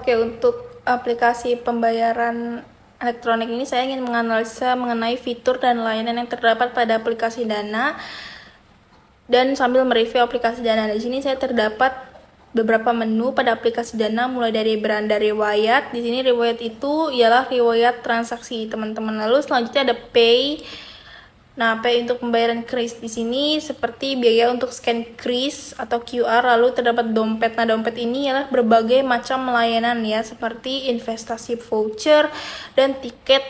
Oke, untuk aplikasi pembayaran elektronik ini saya ingin menganalisa mengenai fitur dan layanan yang terdapat pada aplikasi Dana dan sambil mereview aplikasi Dana. Di sini saya terdapat beberapa menu pada aplikasi Dana, mulai dari beranda riwayat. Di sini riwayat itu ialah riwayat transaksi teman-teman. Lalu selanjutnya ada pay. Nah, pay untuk pembayaran kris di sini seperti biaya untuk scan kris atau QR, lalu terdapat dompet. Nah, dompet ini ialah berbagai macam layanan ya, seperti investasi voucher dan tiket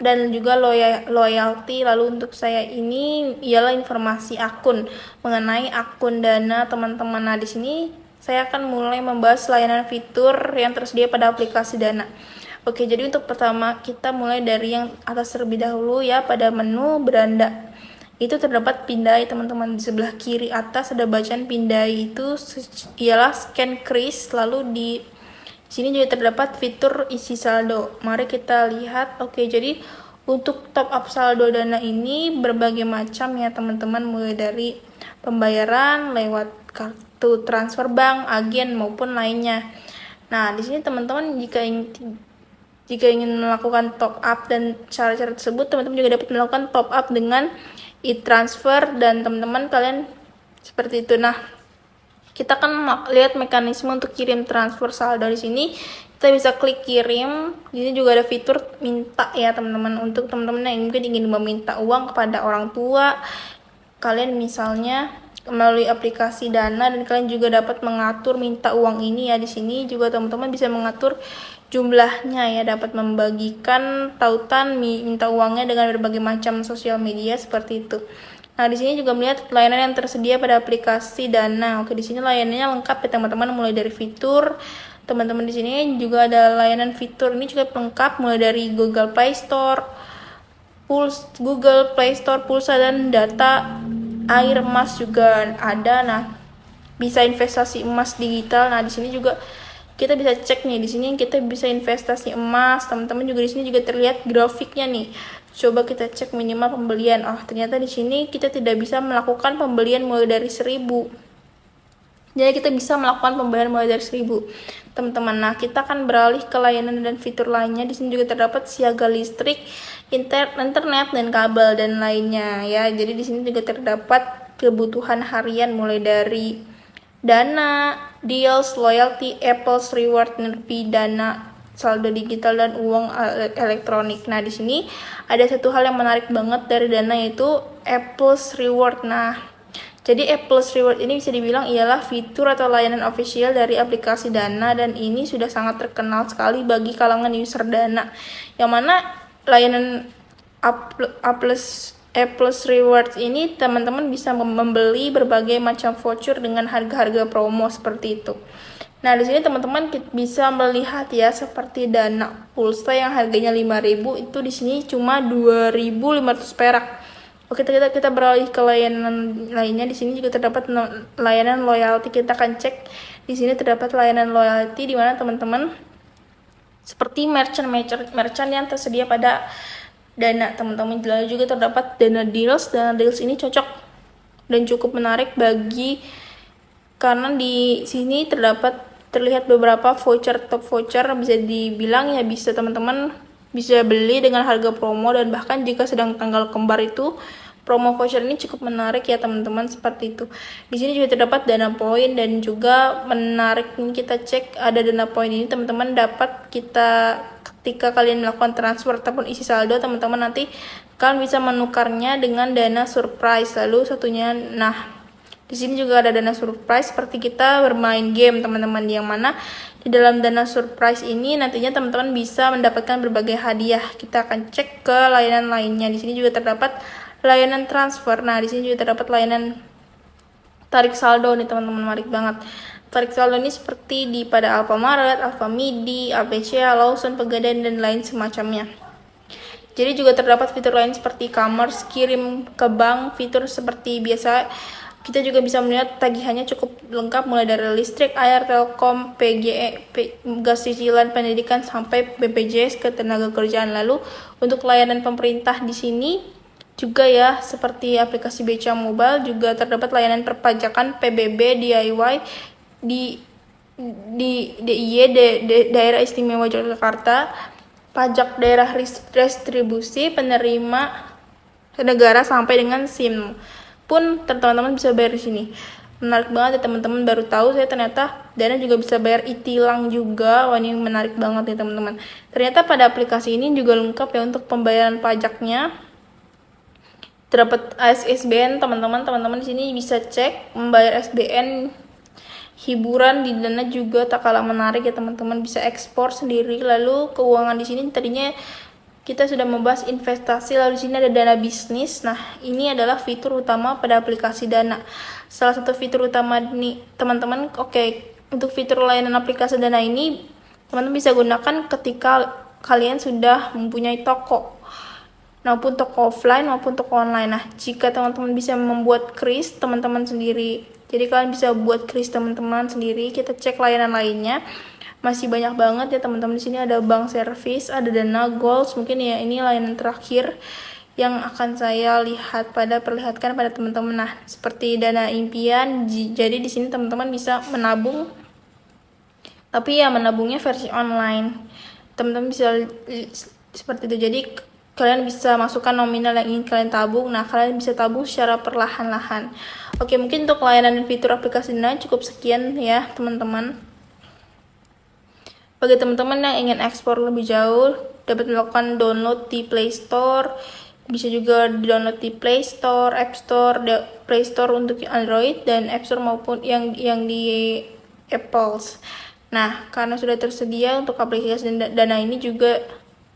dan juga loyalty. Lalu untuk saya ini ialah informasi akun mengenai akun Dana teman-teman. Nah, di sini saya akan mulai membahas layanan fitur yang tersedia pada aplikasi Dana. Oke, jadi untuk pertama kita mulai dari yang atas terlebih dahulu ya, pada menu beranda. Itu terdapat pindai teman-teman. Di sebelah kiri atas ada bacaan pindai, itu ialah scan kris. Lalu di sini juga terdapat fitur isi saldo. Mari kita lihat. Oke, jadi untuk top up saldo Dana ini berbagai macam ya teman-teman, mulai dari pembayaran lewat kartu transfer bank, agen maupun lainnya. Nah, di sini teman-teman jika ingin melakukan top up dan cara-cara tersebut, teman-teman juga dapat melakukan top up dengan e-transfer dan teman-teman kalian seperti itu. Nah, kita akan lihat mekanisme untuk kirim transfer saldo. Di sini kita bisa klik kirim. Di sini juga ada fitur minta ya teman-teman, untuk teman-teman yang mungkin ingin meminta uang kepada orang tua kalian misalnya melalui aplikasi Dana, dan kalian juga dapat mengatur minta uang ini ya. Di sini juga teman-teman bisa mengatur jumlahnya ya, dapat membagikan tautan minta uangnya dengan berbagai macam sosial media seperti itu. Nah, di sini juga melihat layanan yang tersedia pada aplikasi Dana. Oke, di sini layanannya lengkap ya teman-teman, mulai dari fitur. Teman-teman di sini juga ada layanan fitur ini juga lengkap, mulai dari Google Play Store, pulsa dan data air emas juga ada. Nah, bisa investasi emas digital. Nah, di sini juga kita bisa cek nih, di sini kita bisa investasi emas. Teman-teman juga di sini juga terlihat grafiknya nih. Coba kita cek minimal pembelian. Oh, ternyata di sini kita tidak bisa melakukan pembelian mulai dari 1.000. Jadi kita bisa melakukan pembelian mulai dari 1.000, teman-teman. Nah, kita akan beralih ke layanan dan fitur lainnya. Di sini juga terdapat siaga listrik, internet dan kabel dan lainnya ya. Jadi di sini juga terdapat kebutuhan harian mulai dari Dana, deals, loyalty, Apple's reward, Nerpi, Dana, saldo digital dan uang elektronik. Nah, di sini ada satu hal yang menarik banget dari Dana, yaitu Apple's reward. Nah, jadi Apple's Reward ini bisa dibilang ialah fitur atau layanan official dari aplikasi Dana, dan ini sudah sangat terkenal sekali bagi kalangan user Dana. Yang mana layanan Apple's Reward ini teman-teman bisa membeli berbagai macam voucher dengan harga-harga promo seperti itu. Nah, di sini teman-teman bisa melihat ya, seperti Dana Pulsa yang harganya 5.000 itu di sini cuma 2.500 perak. Oke, kita beralih ke layanan lainnya. Di sini juga terdapat layanan loyalty. Kita akan cek. Di sini terdapat layanan loyalty di mana teman-teman seperti merchant yang tersedia pada Dana, teman-teman. Lalu juga terdapat Dana Deals. Dana Deals ini cocok dan cukup menarik karena di sini terlihat beberapa top voucher, bisa dibilang ya, bisa teman-teman bisa beli dengan harga promo, dan bahkan jika sedang tanggal kembar itu promo voucher ini cukup menarik ya teman-teman, seperti itu. Di sini juga terdapat Dana Point, dan juga menarik kita cek ada Dana Point ini teman-teman dapat ketika kalian melakukan transfer ataupun isi saldo, teman-teman nanti kalian bisa menukarnya dengan Dana Surprise. Lalu satunya, nah, di sini juga ada Dana Surprise seperti kita bermain game teman-teman, yang mana di dalam Dana Surprise ini nantinya teman-teman bisa mendapatkan berbagai hadiah. Kita akan cek ke layanan lainnya. Di sini juga terdapat layanan transfer. Nah, di sini juga terdapat layanan tarik saldo nih teman-teman, menarik banget. Tarik saldo ini seperti pada Alfamart, Alfamidi, ABC, Lawson, Pegadaian dan lain semacamnya. Jadi juga terdapat fitur lain seperti e-commerce, kirim ke bank, fitur seperti biasa. Kita juga bisa melihat tagihannya cukup lengkap, mulai dari listrik, air, telkom, PGE, gas cicilan, pendidikan, sampai BPJS ketenagakerjaan. Lalu untuk layanan pemerintah di sini juga ya, seperti aplikasi Beca Mobile, juga terdapat layanan perpajakan, PBB, DIY, di di DIY Daerah Istimewa Yogyakarta, pajak daerah restribusi penerima negara sampai dengan SIM pun teman-teman bisa bayar di sini. Menarik banget ya teman-teman, baru tahu saya ternyata Dana juga bisa bayar e-tilang juga. Wah, ini menarik banget ya teman-teman. Ternyata pada aplikasi ini juga lengkap ya untuk pembayaran pajaknya. Terdapat ASBN teman-teman di sini bisa cek membayar SBN. Hiburan di Dana juga tak kalah menarik ya teman-teman, bisa ekspor sendiri. Lalu keuangan di sini tadinya kita sudah membahas investasi, lalu di sini ada dana bisnis. Nah, ini adalah fitur utama pada aplikasi Dana. Salah satu fitur utama nih teman-teman. Oke, untuk fitur layanan aplikasi Dana ini teman-teman bisa gunakan ketika kalian sudah mempunyai toko, maupun toko offline maupun toko online. Nah, jika teman-teman bisa membuat kris teman-teman sendiri, jadi kalian bisa buat kris teman-teman sendiri. Kita cek layanan lainnya, masih banyak banget ya teman-teman. Di sini ada bank service, ada Dana Goals, mungkin ya ini layanan terakhir yang akan saya perlihatkan pada teman-teman. Nah, seperti Dana Impian, jadi di sini teman-teman bisa menabung, tapi ya menabungnya versi online. Teman-teman bisa seperti itu. Jadi kalian bisa masukkan nominal yang ingin kalian tabung. Nah, kalian bisa tabung secara perlahan-lahan. Oke, mungkin untuk layanan dan fitur aplikasi Dana cukup sekian ya teman-teman. Bagi teman-teman yang ingin ekspor lebih jauh, dapat melakukan download di Play Store. Bisa juga download di Play Store, App Store, Play Store untuk Android, dan App Store maupun yang di Apple. Nah, karena sudah tersedia untuk aplikasi Dana ini juga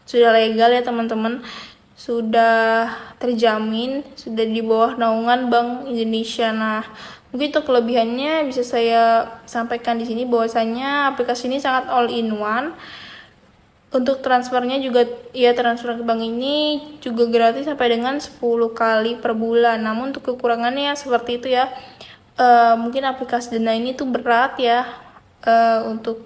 sudah legal ya teman-teman, sudah terjamin, sudah di bawah naungan Bank Indonesia. Nah, mungkin untuk kelebihannya bisa saya sampaikan di sini bahwasanya aplikasi ini sangat all in one. Untuk transfernya juga ya, transfer ke bank ini juga gratis sampai dengan 10 kali per bulan. Namun untuk kekurangannya seperti itu ya. Mungkin aplikasi Dana ini tuh berat ya, untuk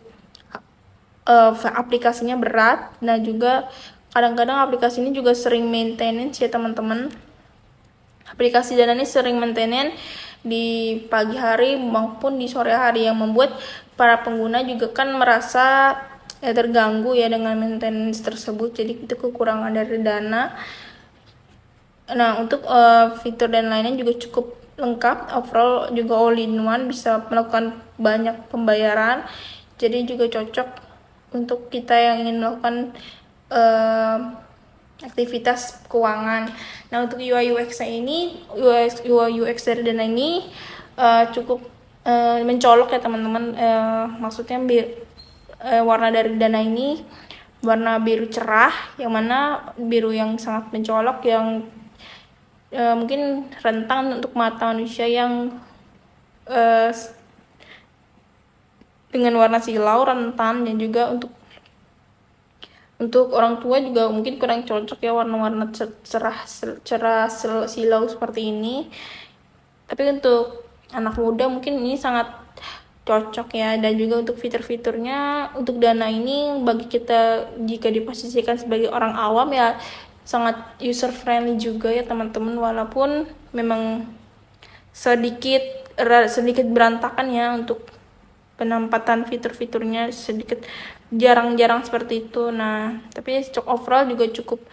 aplikasinya berat. Nah, juga kadang-kadang aplikasi ini juga sering maintenance ya teman-teman. Aplikasi Dana ini sering maintenance di pagi hari maupun di sore hari, yang membuat para pengguna juga kan merasa terganggu ya dengan maintenance tersebut. Jadi itu kekurangan dari Dana. Nah, untuk fitur dan lainnya juga cukup lengkap. Overall juga all in one, bisa melakukan banyak pembayaran. Jadi juga cocok untuk kita yang ingin melakukan aktivitas keuangan. Nah, untuk UI UX ini, UI UX dari Dana ini cukup mencolok ya teman-teman. Maksudnya warna dari Dana ini warna biru cerah, yang mana biru yang sangat mencolok, yang mungkin rentan untuk mata manusia yang dengan warna silau, rentan, dan juga untuk orang tua juga mungkin kurang cocok ya warna-warna cerah silau seperti ini. Tapi untuk anak muda mungkin ini sangat cocok ya. Dan juga untuk fitur-fiturnya untuk Dana ini, bagi kita jika diposisikan sebagai orang awam ya sangat user friendly juga ya teman-teman, walaupun memang sedikit berantakan ya untuk penempatan fitur-fiturnya, sedikit jarang-jarang seperti itu. Nah, tapi overall juga cukup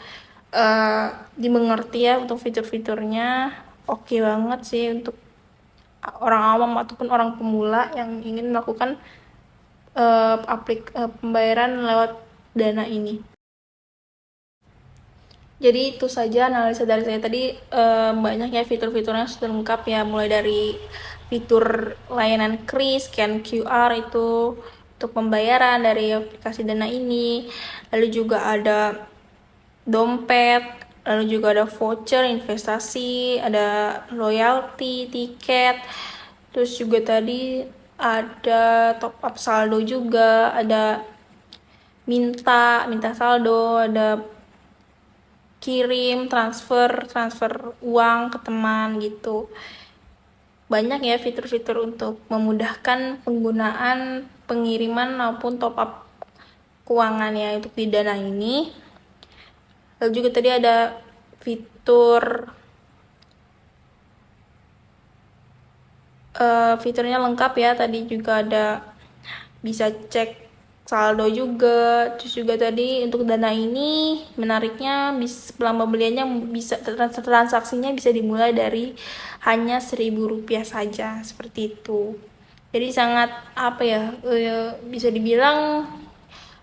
dimengerti ya untuk fitur-fiturnya. Oke banget sih untuk orang awam ataupun orang pemula yang ingin melakukan pembayaran lewat Dana ini. Jadi itu saja analisa dari saya tadi. Banyaknya fitur-fiturnya sudah lengkap ya, mulai dari fitur layanan kris, scan QR itu untuk pembayaran dari aplikasi Dana ini. Lalu juga ada dompet, lalu juga ada voucher investasi, ada loyalty, tiket. Terus juga tadi ada top up saldo juga, ada minta saldo, ada kirim, transfer uang ke teman gitu. Banyak ya fitur-fitur untuk memudahkan penggunaan pengiriman maupun top up keuangan ya untuk di Dana ini. Lalu juga tadi ada fiturnya lengkap ya. Tadi juga ada bisa cek saldo juga. Terus juga tadi untuk Dana ini menariknya pembeliannya bisa transaksinya bisa dimulai dari hanya Rp1.000 saja, seperti itu. Jadi sangat bisa dibilang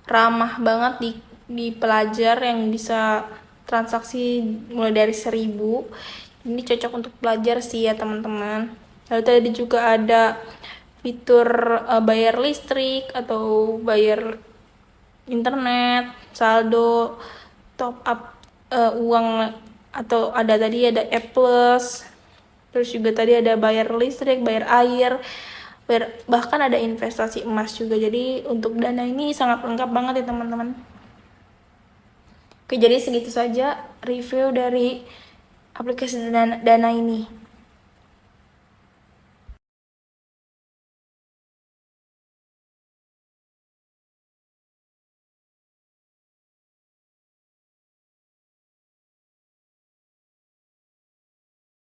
ramah banget di pelajar yang bisa transaksi mulai dari 1.000. Ini cocok untuk pelajar sih ya teman-teman. Lalu tadi juga ada fitur bayar listrik atau bayar internet, saldo, top up uang, atau ada E Plus. Terus juga tadi ada bayar listrik, bayar air, bahkan ada investasi emas juga. Jadi untuk Dana ini sangat lengkap banget ya teman-teman. Oke, jadi segitu saja review dari aplikasi Dana ini.